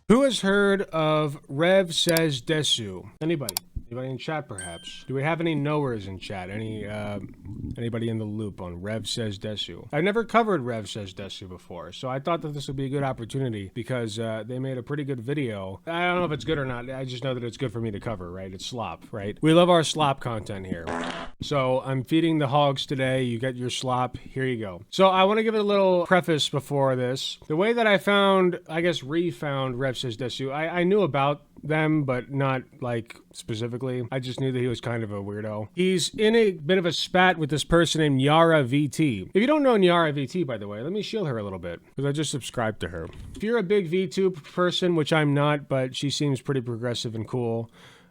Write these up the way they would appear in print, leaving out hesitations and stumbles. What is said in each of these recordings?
Who has heard of Rev Says Desu? Anybody? Anybody in chat, perhaps? Do we have any knowers in chat? Anybody in the loop on Rev Says Desu? I've never covered Rev Says Desu before, so I thought that this would be a good opportunity because they made a pretty good video. I don't know if it's good or not. I just know that it's good for me to cover, right? It's slop, right? We love our slop content here. So I'm feeding the hogs today. You get your slop. Here you go. So I want to give it a little preface before this. The way that I found, I guess, re-found Rev Says Desu, I knew about them, but not like specifically. I just knew that he was kind of a weirdo. He's in a bit of a spat with this person named Yara VT. If you don't know Yara VT, by the way, let me shield her a little bit because I just subscribed to her. If you're a big VTube person, which I'm not, but she seems pretty progressive and cool.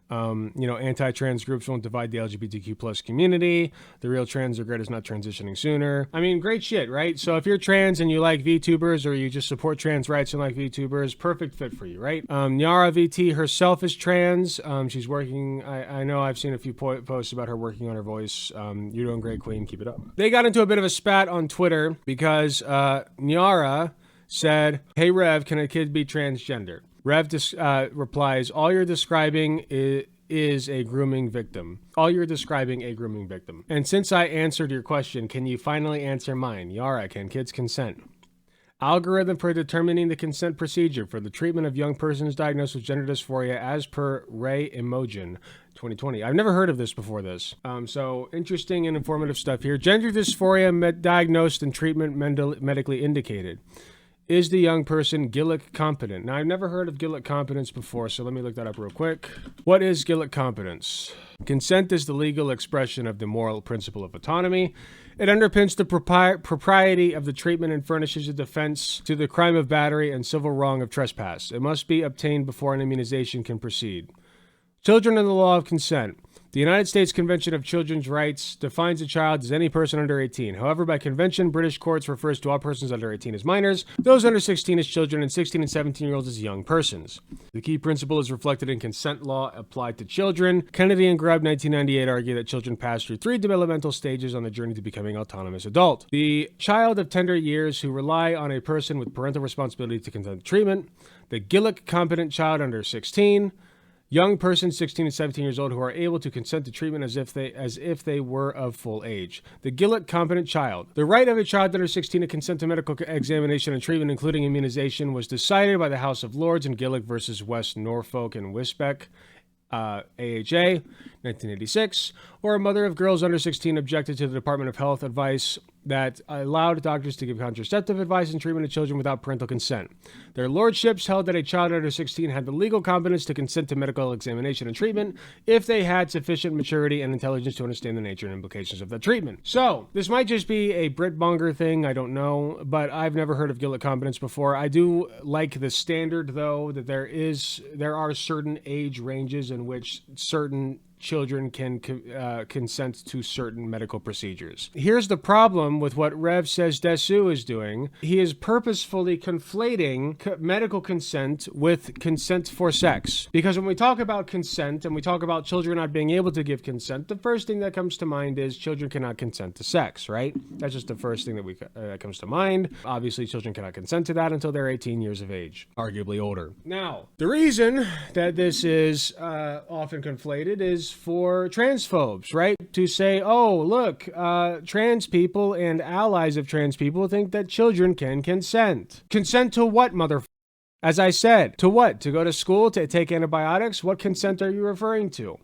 Anti-trans groups won't divide the LGBTQ plus community. The real trans regret is not transitioning sooner. I mean, great shit, right? So if you're trans and you like VTubers or you just support trans rights and like VTubers, perfect fit for you, right? Nyara VT herself is trans. She's working, I know I've seen a few posts about her working on her voice. You're doing great, queen. Keep it up. They got into a bit of a spat on Twitter because Nyara said, "Hey Rev, can a kid be transgender?" Rev replies, "All you're describing is a grooming victim. All you're describing a grooming victim. And since I answered your question, can you finally answer mine? Yara, can kids consent? Algorithm for determining the consent procedure for the treatment of young persons diagnosed with gender dysphoria as per Ray Imogen, 2020. I've never heard of this before this. So interesting and informative stuff here. Gender dysphoria diagnosed and treatment medically indicated. Is the young person Gillick competent? Now, I've never heard of Gillick competence before, so let me look that up real quick. What is Gillick competence? Consent is the legal expression of the moral principle of autonomy. It underpins the propriety of the treatment and furnishes a defense to the crime of battery and civil wrong of trespass. It must be obtained before an immunization can proceed. Children and the law of consent. The United States Convention of Children's Rights defines a child as any person under 18. However, by convention, British courts refers to all persons under 18 as minors, those under 16 as children, and 16 and 17-year-olds as young persons. The key principle is reflected in consent law applied to children. Kennedy and Grubb, 1998, argue that children pass through 3 developmental stages on the journey to becoming autonomous adult. The child of tender years who rely on a person with parental responsibility to consent to treatment. The Gillick competent child under 16. Young persons 16 and 17 years old who are able to consent to treatment as if they were of full age. The Gillick competent child. The right of a child under 16 to consent to medical examination and treatment, including immunization, was decided by the House of Lords in Gillick versus West Norfolk and Wisbeck, AHA, 1986, or a mother of girls under 16 objected to the Department of Health advice that allowed doctors to give contraceptive advice and treatment to children without parental consent. Their lordships held that a child under 16 had the legal competence to consent to medical examination and treatment if they had sufficient maturity and intelligence to understand the nature and implications of the treatment. So, this might just be a Britmonger thing, I don't know, but I've never heard of Gillick competence before. I do like the standard, though, that there are certain age ranges in which certain children can consent to certain medical procedures. Here's the problem with what Rev Says Desu is doing. He is purposefully conflating medical consent with consent for sex. Because when we talk about consent and we talk about children not being able to give consent, the first thing that comes to mind is children cannot consent to sex, right? That's just the first thing that comes to mind. Obviously, children cannot consent to that until they're 18 years of age, arguably older. Now, the reason that this is often conflated is for transphobes, right? To say, oh, look, trans people and allies of trans people think that children can consent. Consent to what, motherfucker? As I said, to what? To go to school, to take antibiotics? What consent are you referring to?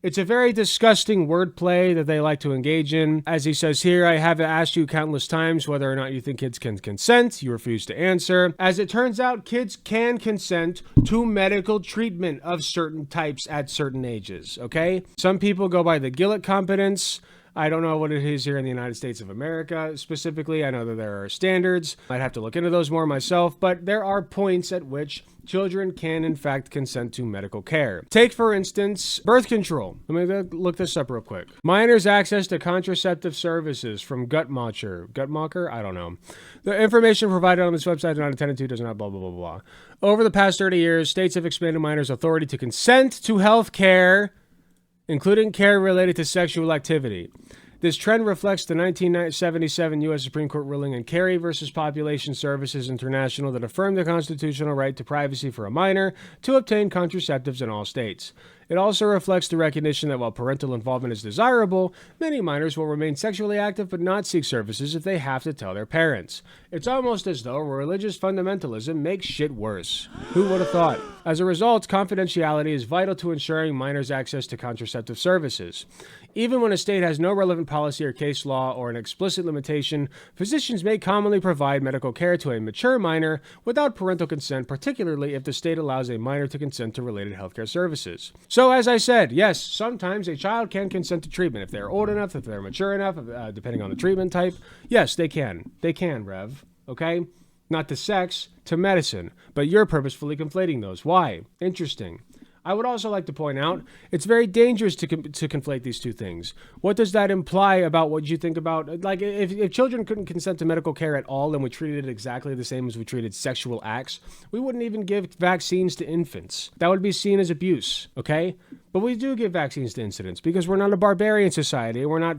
It's a very disgusting wordplay that they like to engage in. As he says here, I have asked you countless times whether or not you think kids can consent. You refuse to answer. As it turns out, kids can consent to medical treatment of certain types at certain ages, okay? Some people go by the Gillick competence. I don't know what it is here in the United States of America specifically. I know that there are standards. I'd have to look into those more myself, but there are points at which children can, in fact, consent to medical care. Take, for instance, birth control. Let me look this up real quick. Minors' access to contraceptive services from Guttmacher. Guttmacher? I don't know. The information provided on this website is not intended to, does not, blah, blah, blah, blah. Over the past 30 years, states have expanded minors' authority to consent to health care, including care related to sexual activity. This trend reflects the 1977 U.S. Supreme Court ruling in Carey versus Population Services International that affirmed the constitutional right to privacy for a minor to obtain contraceptives in all states. It also reflects the recognition that while parental involvement is desirable, many minors will remain sexually active but not seek services if they have to tell their parents. It's almost as though religious fundamentalism makes shit worse. Who would have thought? As a result, confidentiality is vital to ensuring minors' access to contraceptive services. Even when a state has no relevant policy or case law or an explicit limitation, physicians may commonly provide medical care to a mature minor without parental consent, particularly if the state allows a minor to consent to related healthcare services. So, as I said, yes, sometimes a child can consent to treatment. If they're old enough, if they're mature enough, depending on the treatment type, yes, they can. They can, Rev. Okay? Not to sex, to medicine. But you're purposefully conflating those. Why? Interesting. I would also like to point out, it's very dangerous to conflate these two things. What does that imply about what you think about, like, if children couldn't consent to medical care at all and we treated it exactly the same as we treated sexual acts, we wouldn't even give vaccines to infants. That would be seen as abuse, okay? But we do give vaccines to infants because we're not a barbarian society. We're not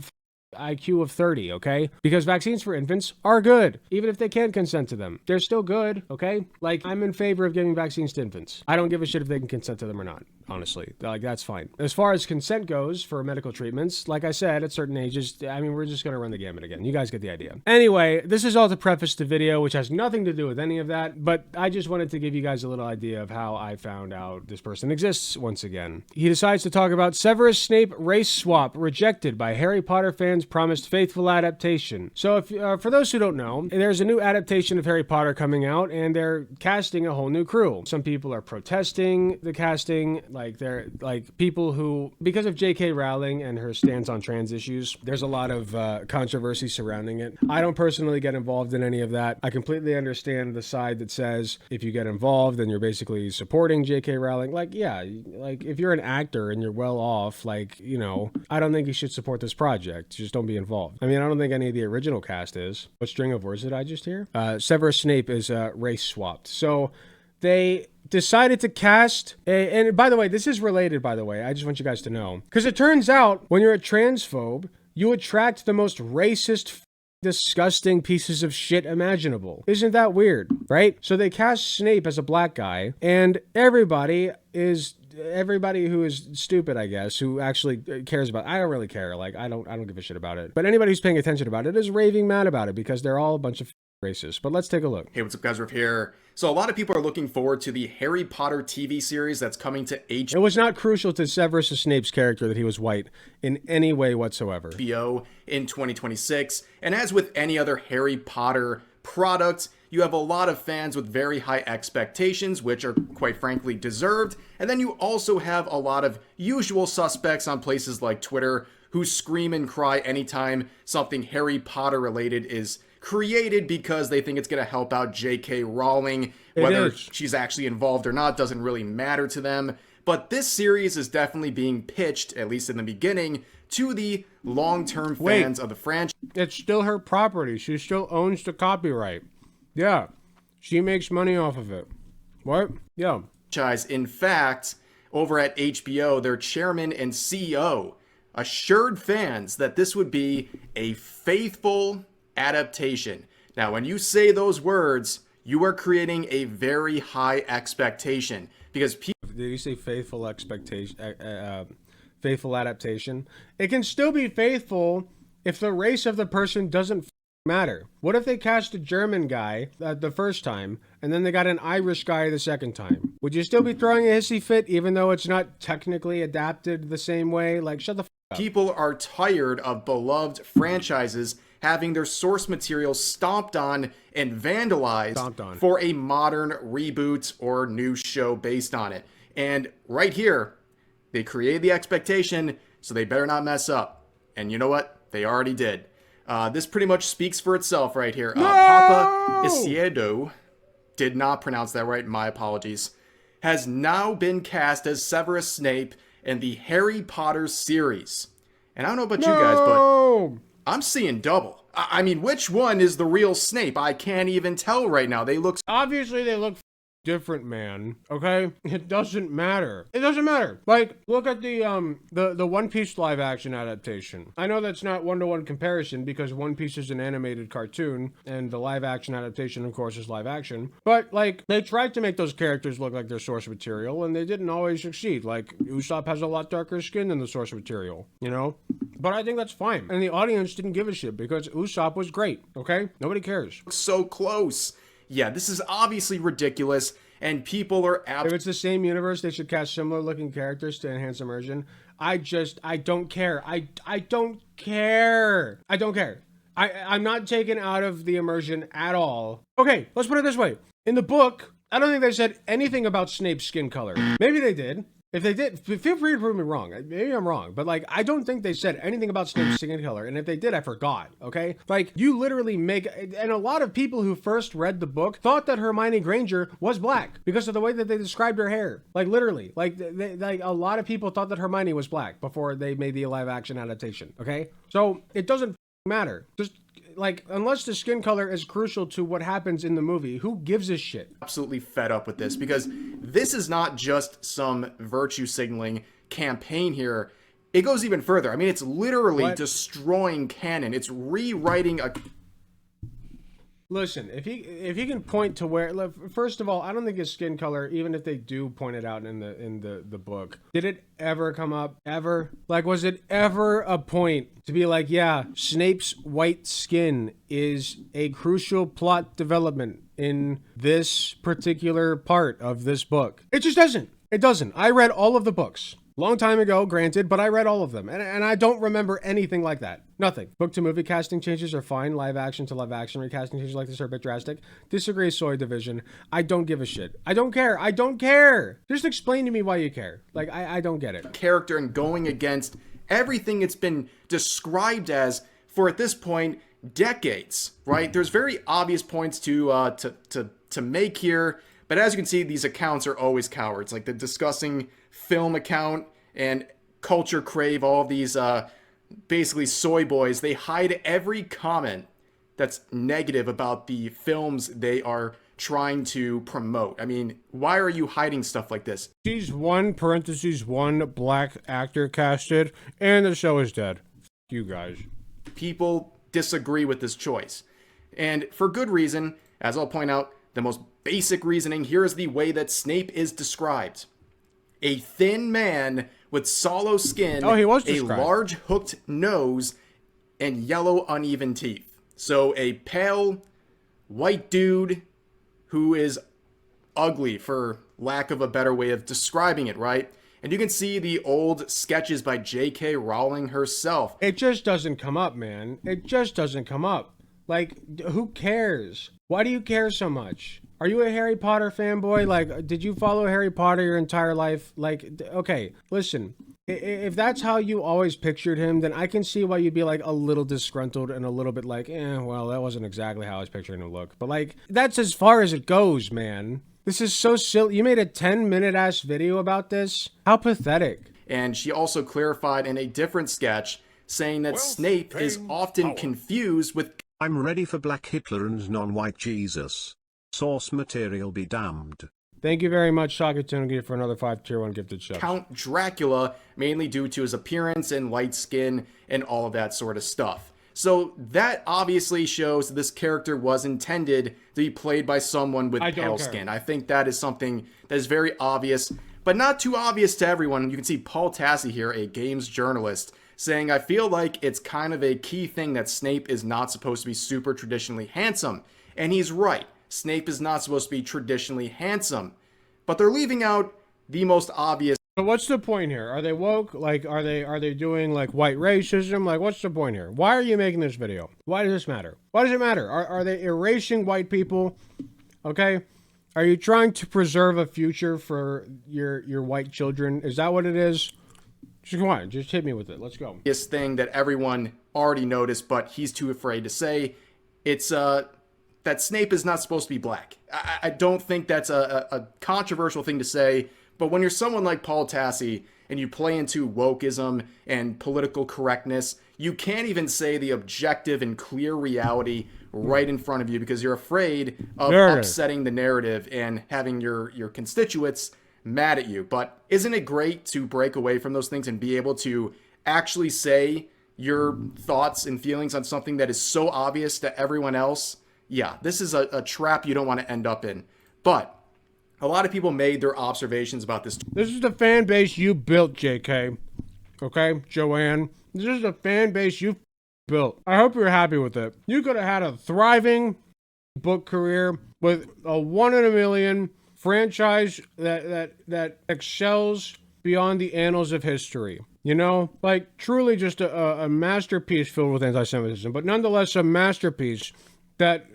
IQ of 30, okay? Because vaccines for infants are good, even if they can't consent to them. They're still good, okay? Like, I'm in favor of giving vaccines to infants. I don't give a shit if they can consent to them or not, honestly. Like, that's fine. As far as consent goes for medical treatments, like I said, at certain ages, I mean, we're just gonna run the gamut again. You guys get the idea. Anyway, this is all to preface the video, which has nothing to do with any of that, but I just wanted to give you guys a little idea of how I found out this person exists once again. He decides to talk about Severus Snape race swap rejected by Harry Potter fans promised faithful adaptation. So if for those who don't know, there's a new adaptation of Harry Potter coming out and they're casting a whole new crew. Some people are protesting the casting, like they're like people who, because of J.K. Rowling and her stance on trans issues, there's a lot of controversy surrounding it. I don't personally get involved in any of that. I completely understand the side that says if you get involved then you're basically supporting J.K. Rowling. Like, yeah, like if you're an actor and you're well off, like, you know, I don't think you should support this project. Just don't be involved. I mean, I don't think any of the original cast is. What string of words did I just hear? Severus Snape is race swapped. So they decided to cast and by the way, this is related, by the way. I just want you guys to know. Because it turns out when you're a transphobe, you attract the most racist, disgusting pieces of shit imaginable. Isn't that weird, right? So they cast Snape as a black guy, and everybody who is stupid, I guess, who actually cares about, I don't really care. Like, I don't give a shit about it. But anybody who's paying attention about it is raving mad about it because they're all a bunch of racist. But let's take a look. Hey, what's up, guys? Riff here. So a lot of people are looking forward to the Harry Potter TV series that's coming to HBO. It was not crucial to Severus Snape's character that he was white in any way whatsoever. In 2026. And as with any other Harry Potter product, you have a lot of fans with very high expectations, which are quite frankly deserved. And then you also have a lot of usual suspects on places like Twitter who scream and cry anytime something Harry Potter related is created because they think it's going to help out J.K. Rowling. Whether she's actually involved or not doesn't really matter to them. But this series is definitely being pitched, at least in the beginning, to the long-term fans of the franchise. It's still her property. She still owns the copyright. Yeah. She makes money off of it. What? Yeah. In fact, over at HBO, their chairman and CEO assured fans that this would be a faithful adaptation. Now, when you say those words, you are creating a very high expectation because people... Did you say faithful expectation? Faithful adaptation? It can still be faithful if the race of the person doesn't matter. What if they cast a German guy the first time and then they got an Irish guy the second time? Would you still be throwing a hissy fit even though it's not technically adapted the same way? Like, shut the f up. People are tired of beloved franchises having their source material stomped on and vandalized for a modern reboot or new show based on it. And right here, they created the expectation, so they better not mess up. And you know what? They already did. This pretty much speaks for itself right here. No! Papa Isiedo, did not pronounce that right, my apologies, has now been cast as Severus Snape in the Harry Potter series. And I don't know about you guys, but I'm seeing double. I mean, which one is the real Snape? I can't even tell right now. They look... Obviously, they look different, man. Okay? It doesn't matter. It doesn't matter. Like, look at the One Piece live action adaptation. I know that's not one-to-one comparison because One Piece is an animated cartoon and the live action adaptation, of course, is live action. But, like, they tried to make those characters look like their source material and they didn't always succeed. Like, Usopp has a lot darker skin than the source material, you know? But I think that's fine. And the audience didn't give a shit because Usopp was great, okay? Nobody cares. So close. Yeah, this is obviously ridiculous, and people are If it's the same universe, they should cast similar looking characters to enhance immersion. I don't care. I don't care. I don't care. I'm not taken out of the immersion at all. Okay, let's put it this way. In the book, I don't think they said anything about Snape's skin color. Maybe they did. If they did, feel free to prove me wrong. Maybe I'm wrong, but like, I don't think they said anything about Snape's skin color. And if they did, I forgot, okay? Like, you literally make, and a lot of people who first read the book thought that Hermione Granger was black because of the way that they described her hair. Like, literally. Like, like a lot of people thought that Hermione was black before they made the live action adaptation, okay? So, it doesn't matter. Just, like, unless the skin color is crucial to what happens in the movie, who gives a shit? Absolutely fed up with this because this is not just some virtue signaling campaign here. It goes even further. I mean, it's literally destroying canon. It's rewriting a... Listen, if he can point to where, first of all, I don't think his skin color, even if they do point it out in the book, did it ever come up? Ever? Like, was it ever a point to be like, yeah, Snape's white skin is a crucial plot development in this particular part of this book? It just doesn't. It doesn't. I read all of the books. Long time ago, granted, but I read all of them. And I don't remember anything like that. Nothing. Book to movie casting changes are fine. Live action to live action recasting changes like this are a bit drastic. Disagree, Soy Division. I don't give a shit. I don't care. I don't care. Just explain to me why you care. Like, I don't get it. Character and going against everything it's been described as for, at this point, decades, right? There's very obvious points to make here. But as you can see, these accounts are always cowards. Like the discussing film account and Culture Crave, all of these basically soy boys, they hide every comment that's negative about the films they are trying to promote. I mean, why are you hiding stuff like this? She's one black actor casted, and the show is dead. F you guys. People disagree with this choice. And for good reason, as I'll point out, the most basic reasoning here is the way that Snape is described. A thin man with sallow skin, he was a described. large hooked nose, and yellow uneven teeth. So a pale, white dude who is ugly, for lack of a better way of describing it, right? And you can see the old sketches by J.K. Rowling herself. It just doesn't come up, man. It just doesn't come up. Like, who cares? Why do you care so much? Are you a Harry Potter fanboy? Like, did you follow Harry Potter your entire life? Like, okay, listen. If that's how you always pictured him, then I can see why you'd be like a little disgruntled and a little bit like, well, that wasn't exactly how I was picturing him to look. But like, that's as far as it goes, man. This is so silly. You made a 10-minute ass video about this? How pathetic. And she also clarified in a different sketch saying that Snape is often confused with... I'm ready for Black Hitler and non-white Jesus. Source material be damned. Thank you very much, Shakatungi, for another 5 tier 1 gifted subs. Count Dracula, mainly due to his appearance and light skin and all of that sort of stuff. So that obviously shows that this character was intended to be played by someone with pale skin. I think that is something that is very obvious, but not too obvious to everyone. You can see Paul Tassi here, a games journalist, saying, I feel like it's kind of a key thing that Snape is not supposed to be super traditionally handsome. And he's right. Snape is not supposed to be traditionally handsome. But they're leaving out the most obvious. But what's the point here? Are they woke? Like, are they doing like white racism? Like, what's the point here? Why are you making this video? Why does this matter? Why does it matter? Are they erasing white people? Okay. Are you trying to preserve a future for your white children? Is that what it is? Just come on, just hit me with it. Let's go. This thing that everyone already noticed, but he's too afraid to say. It's that Snape is not supposed to be black. I don't think that's a controversial thing to say, but when you're someone like Paul Tassi and you play into wokeism and political correctness, you can't even say the objective and clear reality right in front of you because you're afraid of upsetting the narrative and having your constituents mad at you. But isn't it great to break away from those things and be able to actually say your thoughts and feelings on something that is so obvious to everyone else? Yeah, this is a trap you don't want to end up in. But a lot of people made their observations about this. This is the fan base you built, JK. Okay, Joanne. This is the fan base you built. I hope you're happy with it. You could have had a thriving book career with a 1 in a million franchise that excels beyond the annals of history. You know, like truly just a masterpiece filled with anti-Semitism, but nonetheless a masterpiece that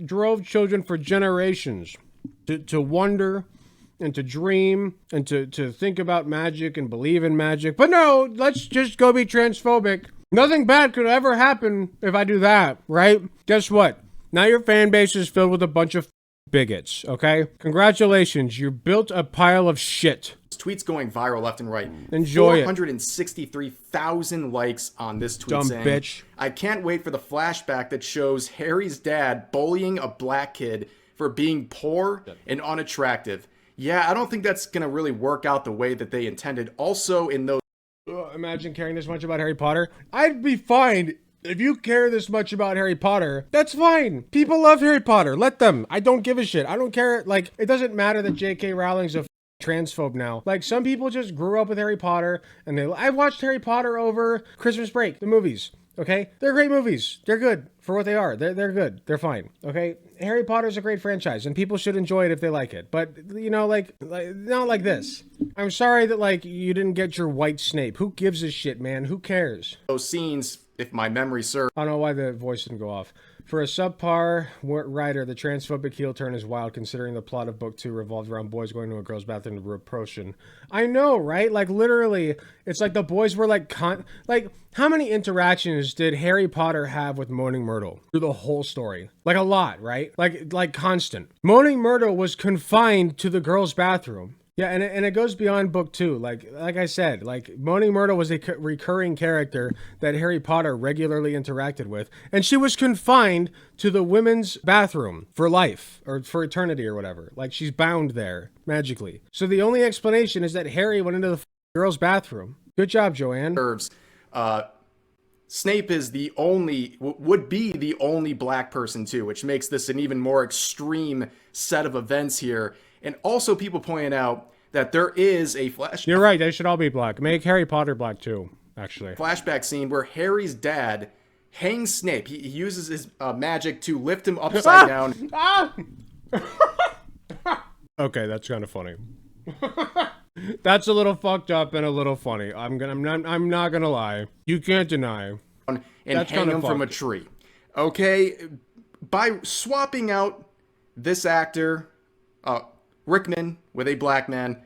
drove children for generations to wonder and to dream and to think about magic and believe in magic. But no, let's just go be transphobic. Nothing bad could ever happen if I do that, right? Guess what? Now your fan base is filled with a bunch of bigots, okay? Congratulations, you built a pile of shit. Tweets going viral left and right. Enjoy it. 463,000 likes on this tweet Dumb saying, bitch. I can't wait for the flashback that shows Harry's dad bullying a black kid for being poor and unattractive. Yeah, I don't think that's going to really work out the way that they intended. Also, in those... Imagine caring this much about Harry Potter. I'd be fine if you care this much about Harry Potter. That's fine. People love Harry Potter. Let them. I don't give a shit. I don't care. Like, it doesn't matter that J.K. Rowling's a transphobe now. Like, some people just grew up with Harry Potter and I watched Harry Potter over Christmas break, the movies. Okay, they're great movies. They're good for what they are. They're good. They're fine. Okay, Harry Potter's a great franchise, and people should enjoy it if they like it. But you know, like not like this. I'm sorry that like you didn't get your white Snape. Who gives a shit, man? Who cares? Those scenes, if my memory serves. I don't know why the voice didn't go off. For a subpar writer, the transphobic heel turn is wild, considering the plot of book 2 revolved around boys going to a girl's bathroom to reprotion. I know, right? Like, literally, it's like the boys were like, how many interactions did Harry Potter have with Moaning Myrtle through the whole story? Like, a lot, right? Like constant. Moaning Myrtle was confined to the girl's bathroom. Yeah, and it goes beyond book 2. Like I said, like Moaning Myrtle was a recurring character that Harry Potter regularly interacted with, and she was confined to the women's bathroom for life or for eternity or whatever. Like she's bound there magically. So the only explanation is that Harry went into the girl's bathroom. Good job, Joanne. Snape is would be the only black person too, which makes this an even more extreme set of events here. And also people pointing out that there is a You're right, they should all be black. Make Harry Potter black too, actually. Flashback scene where Harry's dad hangs Snape. He uses his magic to lift him upside down. Okay, that's kind of funny. That's a little fucked up and a little funny. I'm not gonna lie. You can't deny. And hang him from a tree. Okay, by swapping out this actor, Rickman, with a black man,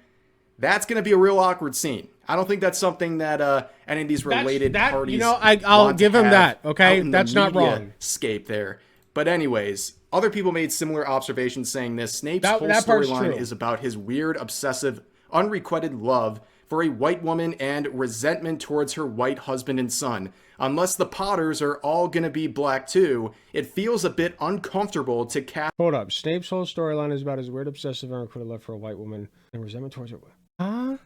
that's going to be a real awkward scene. I don't think that's something that any of these related parties. You know, I'll give him that. Okay, that's not wrong. Scape there. But anyways, other people made similar observations saying this. Snape's whole storyline is about his weird, obsessive, unrequited love for a white woman and resentment towards her white husband and son. Unless the Potters are all gonna be black too, it feels a bit uncomfortable to cast. Hold up. Snape's whole storyline is about his weird, obsessive, unrequited love for a white woman and resentment towards her. Huh?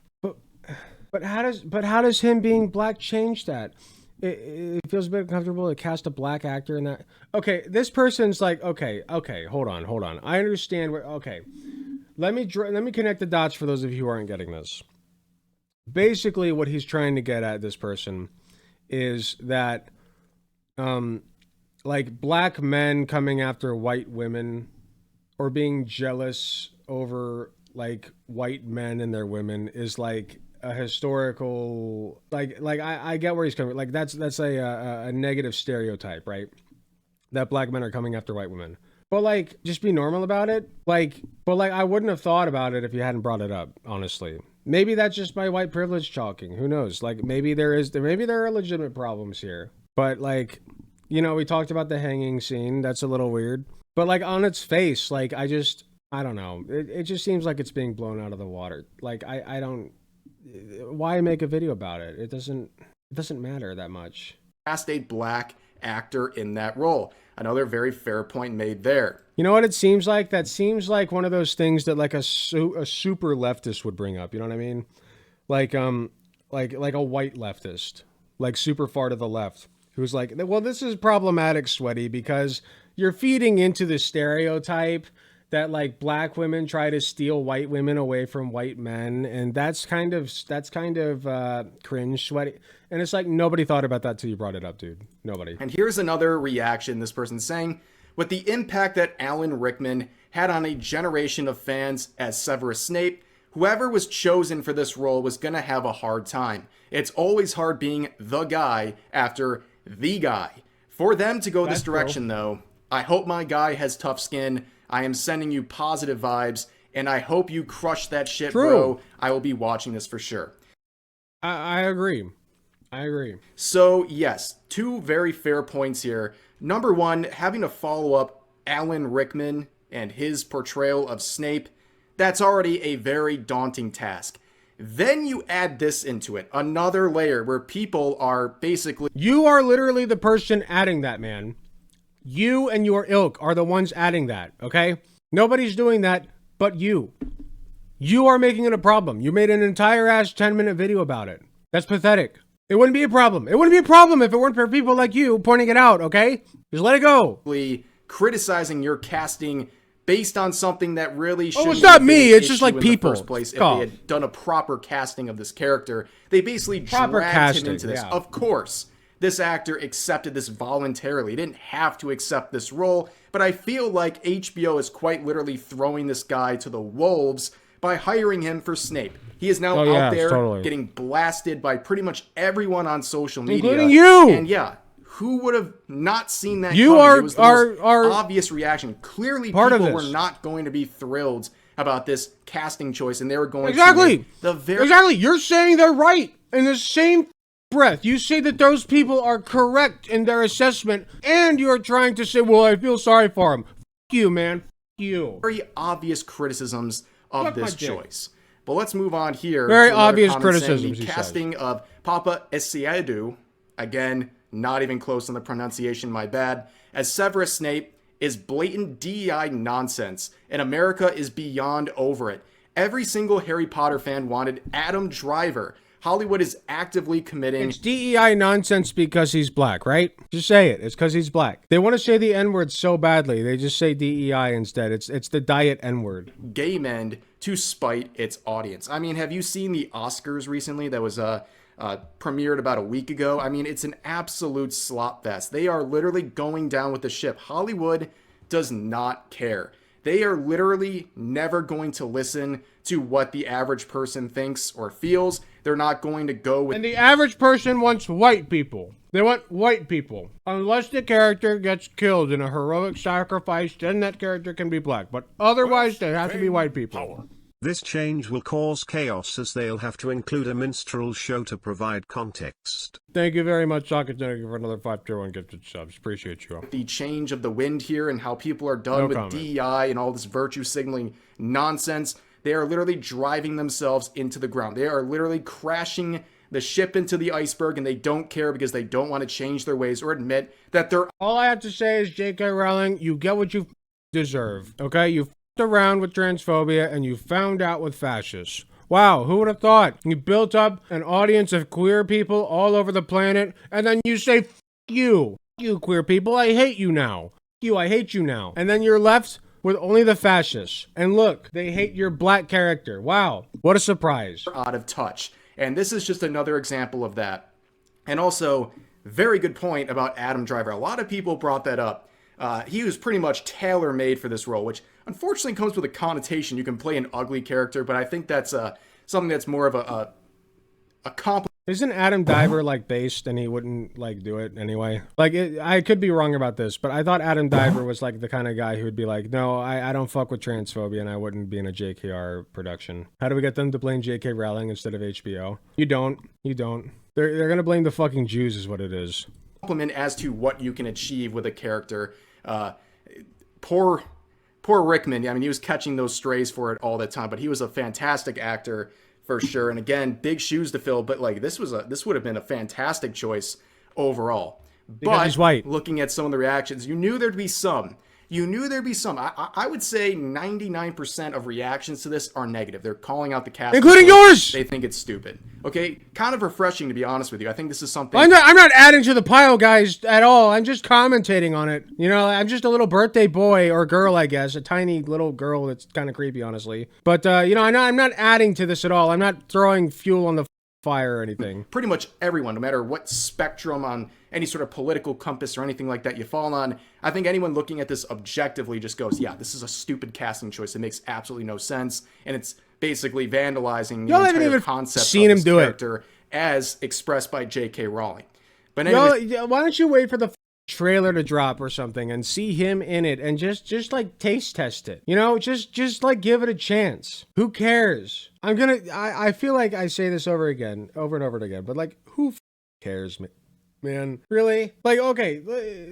But how does him being black change that? It feels a bit uncomfortable to cast a black actor in that. Okay, this person's like, okay, hold on. I understand where. Okay, let me connect the dots for those of you who aren't getting this. Basically, what he's trying to get at, this person, is that, like black men coming after white women, or being jealous over like white men and their women, is like a historical, like I get where he's coming. Like that's a negative stereotype, right? That black men are coming after white women. But like, just be normal about it. But I wouldn't have thought about it if you hadn't brought it up, honestly. Maybe that's just my white privilege talking. Who knows? Like maybe there are legitimate problems here. But like, you know, we talked about the hanging scene. That's a little weird. But like on its face, like I don't know. It just seems like it's being blown out of the water. Like I don't. Why make a video about it? It doesn't matter that much. cast a black actor in that role. Another very fair point made there. You know what it seems like? That seems like one of those things that like a super leftist would bring up. You know what I mean? Like like a white leftist, like super far to the left, who's like, well, this is problematic, Sweaty, because you're feeding into the stereotype that like black women try to steal white women away from white men, and that's kind of cringe, Sweaty. And it's like nobody thought about that till you brought it up, dude. Nobody. And here's another reaction this person's saying: with the impact that Alan Rickman had on a generation of fans as Severus Snape, whoever was chosen for this role was gonna have a hard time. It's always hard being the guy after the guy. For them to go this direction, though, I hope my guy has tough skin. I am sending you positive vibes, and I hope you crush that shit, bro. I will be watching this for sure. I agree. I agree. So, yes, two very fair points here. Number one, having to follow up Alan Rickman and his portrayal of Snape, that's already a very daunting task. Then you add this into it, another layer where people are basically... You are literally the person adding that, man. You and your ilk are the ones adding that, okay? Nobody's doing that but you. You are making it a problem. You made an entire ass 10-minute video about it. That's pathetic. It wouldn't be a problem. It wouldn't be a problem if it weren't for people like you pointing it out, okay? Just let it go. Criticizing your casting based on something that really shouldn't. Oh, it's not me. It's just like people. In the first place, if they had done a proper casting of this character, they basically dragged him into this. Yeah. Of course, this actor accepted this voluntarily. He didn't have to accept this role, but I feel like HBO is quite literally throwing this guy to the wolves by hiring him for Snape. He is now out there getting blasted by pretty much everyone on social media, including you. And yeah. Who would have not seen that you coming? It was the are most obvious reaction. Clearly, people were not going to be thrilled about this casting choice, and they were going to Exactly. You're saying they're right. In the same breath, you say that those people are correct in their assessment, and you're trying to say, well, I feel sorry for them. F you, man. F you. Very obvious criticisms of this choice. But let's move on here. Very obvious criticisms. The casting of Papa Essiedu, again, not even close on the pronunciation, my bad, as Severus Snape is blatant DEI nonsense, and America is beyond over it. Every single Harry Potter fan wanted Adam Driver. Hollywood is actively committing... It's DEI nonsense because he's black, right? Just say it. It's because he's black. They want to say the N-word so badly, they just say DEI instead. It's the diet N-word. Gay men to spite its audience. I mean, have you seen the Oscars recently? That was premiered about a week ago. I mean, it's an absolute slop fest. They are literally going down with the ship. Hollywood does not care. They are literally never going to listen to what the average person thinks or feels. They're not going to go with... And the average person wants white people. They want white people. Unless the character gets killed in a heroic sacrifice, then that character can be black. But otherwise, they have to be white people. This change will cause chaos as they'll have to include a minstrel show to provide context. Thank you very much, Socket. Thank you for another 5-1 gifted subs. Appreciate you. The change of the wind here and how people are done with DEI and all this virtue signaling nonsense. They are literally driving themselves into the ground. They are literally crashing the ship into the iceberg, and they don't care because they don't want to change their ways or admit that they're... All I have to say is, J.K. Rowling, you get what you deserve, okay? You around with transphobia and you found out with fascists. Wow, who would have thought? You built up an audience of queer people all over the planet, and then you say, F you queer people, I hate you now. F you, I hate you now. And then you're left with only the fascists. And look, they hate your black character. Wow, what a surprise. Out of touch. And this is just another example of that. And also, very good point about Adam Driver. A lot of people brought that up. He was pretty much tailor-made for this role, which unfortunately comes with a connotation. You can play an ugly character, but I think that's something that's more of a compliment. Isn't Adam Driver like based and he wouldn't like do it anyway? Like I could be wrong about this, but I thought Adam Driver was like the kind of guy who would be like, no, I don't fuck with transphobia and I wouldn't be in a JKR production. How do we get them to blame JK Rowling instead of HBO? You don't. They're gonna blame the fucking Jews is what it is. Compliment as to what you can achieve with a character. Poor Rickman. I mean, he was catching those strays for it all the time, but he was a fantastic actor for sure. And again, big shoes to fill, but like this would have been a fantastic choice overall. Because he's white. Looking at some of the reactions, you knew there'd be some. I would say 99% of reactions to this are negative. They're calling out the cast, including yours. They think it's stupid. Okay, kind of refreshing, to be honest with you. I think this is something. I'm not adding to the pile, guys, at all. I'm just commentating on it. You know, I'm just a little birthday boy or girl, I guess, a tiny little girl that's kind of creepy, honestly. But you know, I'm not adding to this at all. I'm not throwing fuel on the fire or anything. Pretty much everyone, no matter what spectrum on any sort of political compass or anything like that you fall on, I think anyone looking at this objectively just goes, yeah, this is a stupid casting choice. It makes absolutely no sense, and it's basically vandalizing the entire concept of this character as expressed by J.K. Rowling. But anyway, why don't you wait for the trailer to drop or something and see him in it and just like taste test it, you know, just like give it a chance. Who cares? I feel like I say this over and over again, but like, who cares, man? Really? Like, okay,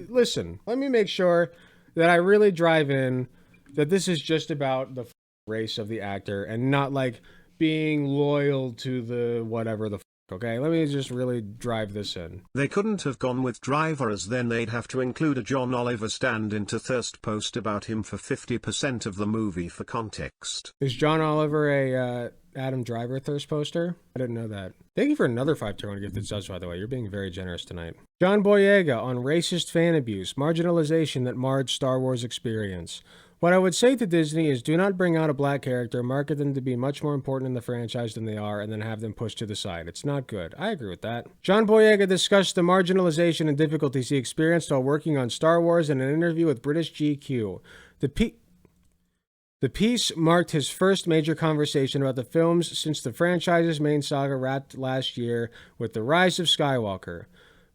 listen, let me make sure that I really drive in that this is just about the race of the actor and not like being loyal to the whatever the okay, let me just really drive this in. They couldn't have gone with Driver, as then they'd have to include a John Oliver stand-in to thirst post about him for 50% of the movie for context. Is John Oliver a Adam Driver thirst poster? I didn't know that. Thank you for another $5 gift that subs, by the way. You're being very generous tonight. John Boyega on racist fan abuse, marginalization that marred Star Wars experience. What I would say to Disney is do not bring out a black character, market them to be much more important in the franchise than they are, and then have them pushed to the side. It's not good. I agree with that. John Boyega discussed the marginalization and difficulties he experienced while working on Star Wars in an interview with British GQ. The piece marked his first major conversation about the films since the franchise's main saga wrapped last year with The Rise of Skywalker.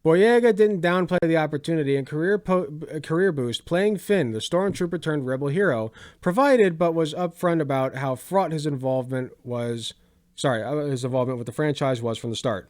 Boyega didn't downplay the opportunity and career boost playing Finn, the stormtrooper turned rebel hero, provided, but was upfront about how fraught his involvement with the franchise was from the start.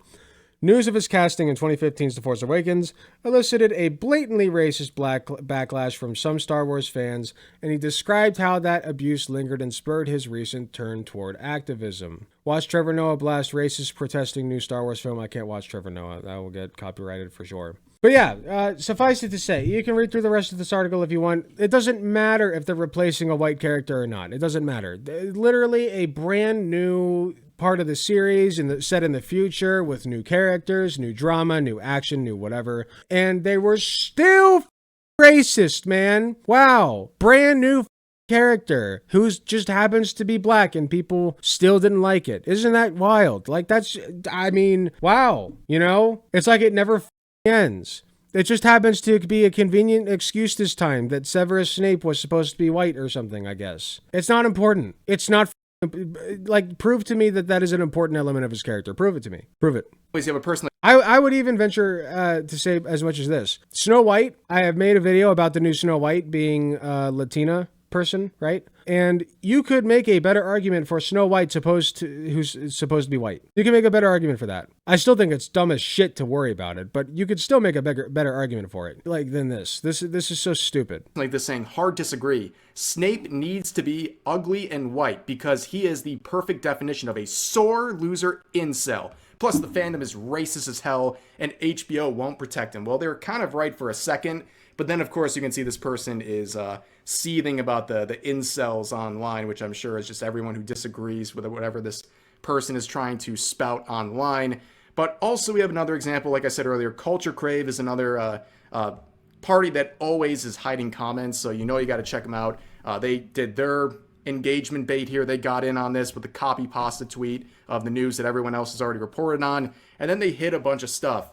News of his casting in 2015's The Force Awakens elicited a blatantly racist backlash from some Star Wars fans, and he described how that abuse lingered and spurred his recent turn toward activism. Watch Trevor Noah blast racist protesting new Star Wars film. I can't watch Trevor Noah. That will get copyrighted for sure. But yeah, suffice it to say, you can read through the rest of this article if you want. It doesn't matter if they're replacing a white character or not. It doesn't matter. Literally a brand new part of the series set in the future with new characters, new drama, new action, new whatever. And they were still racist, man. Wow. Brand new character who just happens to be black and people still didn't like it. Isn't that wild? Like wow. You know? It's like it never ends. It just happens to be a convenient excuse this time that Severus Snape was supposed to be white or something, I guess. It's not important. It's not like, prove to me that is an important element of his character. Prove it to me. Prove it. Please, you have a person. I would even venture to say as much as this. Snow White, I have made a video about the new Snow White being Latina person, right? And you could make a better argument for Snow White who's supposed to be white. You can make a better argument for that. I still think it's dumb as shit to worry about it, but you could still make a better argument for it. Like than this. This is so stupid. Like this saying, hard disagree. Snape needs to be ugly and white because he is the perfect definition of a sore loser incel. Plus, the fandom is racist as hell, and HBO won't protect him. Well, they're kind of right for a second, but then, of course, you can see this person is seething about the incels online, which I'm sure is just everyone who disagrees with whatever this person is trying to spout online. But also, we have another example, like I said earlier, Culture Crave is another party that always is hiding comments, so you know you got to check them out. They did their engagement bait here. They got in on this with the copy pasta tweet of the news that everyone else has already reported on, and then they hit a bunch of stuff,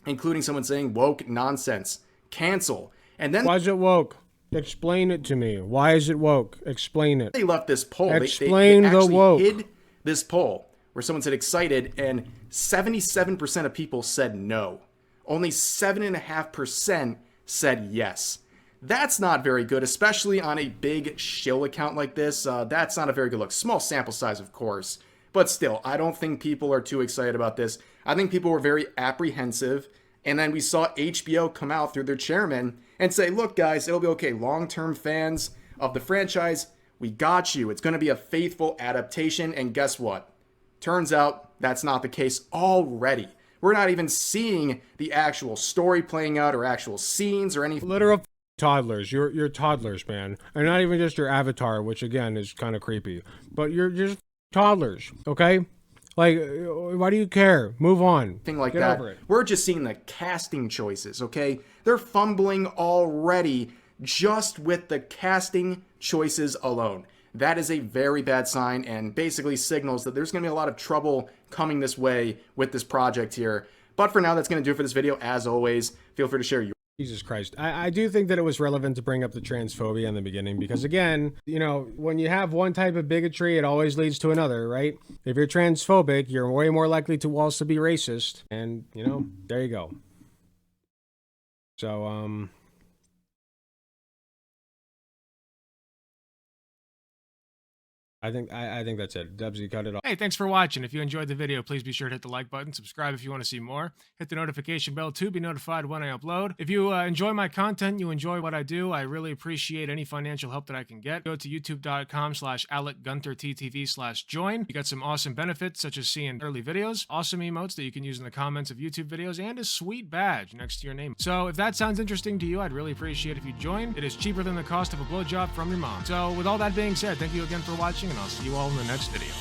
including someone saying woke nonsense, cancel, and then why is it woke? Explain it to me. Why is it woke? Explain it. They left this poll. Explain they the woke. hid this poll where someone said excited, and 77% of people said no. Only 7.5% said yes. That's not very good, especially on a big shill account like this. That's not a very good look. Small sample size, of course. But still, I don't think people are too excited about this. I think people were very apprehensive. And then we saw HBO come out through their chairman and say, look, guys, it'll be okay. Long-term fans of the franchise, we got you. It's going to be a faithful adaptation. And guess what? Turns out that's not the case already. We're not even seeing the actual story playing out or actual scenes or anything. Literal toddlers. You're toddlers, man. And not even just your avatar, which again is kind of creepy. But you're just toddlers, okay? Like, why do you care? Move on. Thing like Get that. over it. We're just seeing the casting choices, okay? They're fumbling already just with the casting choices alone. That is a very bad sign and basically signals that there's going to be a lot of trouble coming this way with this project here. But for now, that's going to do it for this video. As always, feel free to share your Jesus Christ. I do think that it was relevant to bring up the transphobia in the beginning because, again, you know, when you have one type of bigotry, it always leads to another, right? If you're transphobic, you're way more likely to also be racist. And, you know, there you go. So, I think that's it. Dubsy, cut it off. Hey, thanks for watching. If you enjoyed the video, please be sure to hit the like button, subscribe if you want to see more, hit the notification bell to be notified when I upload. If you enjoy my content, you enjoy what I do, I really appreciate any financial help that I can get. Go to youtube.com/AlecGunterTTV/join. You got some awesome benefits such as seeing early videos, awesome emotes that you can use in the comments of YouTube videos, and a sweet badge next to your name. So if that sounds interesting to you, I'd really appreciate if you join. It is cheaper than the cost of a blowjob from your mom. So with all that being said, thank you again for watching, and I'll see you all in the next video.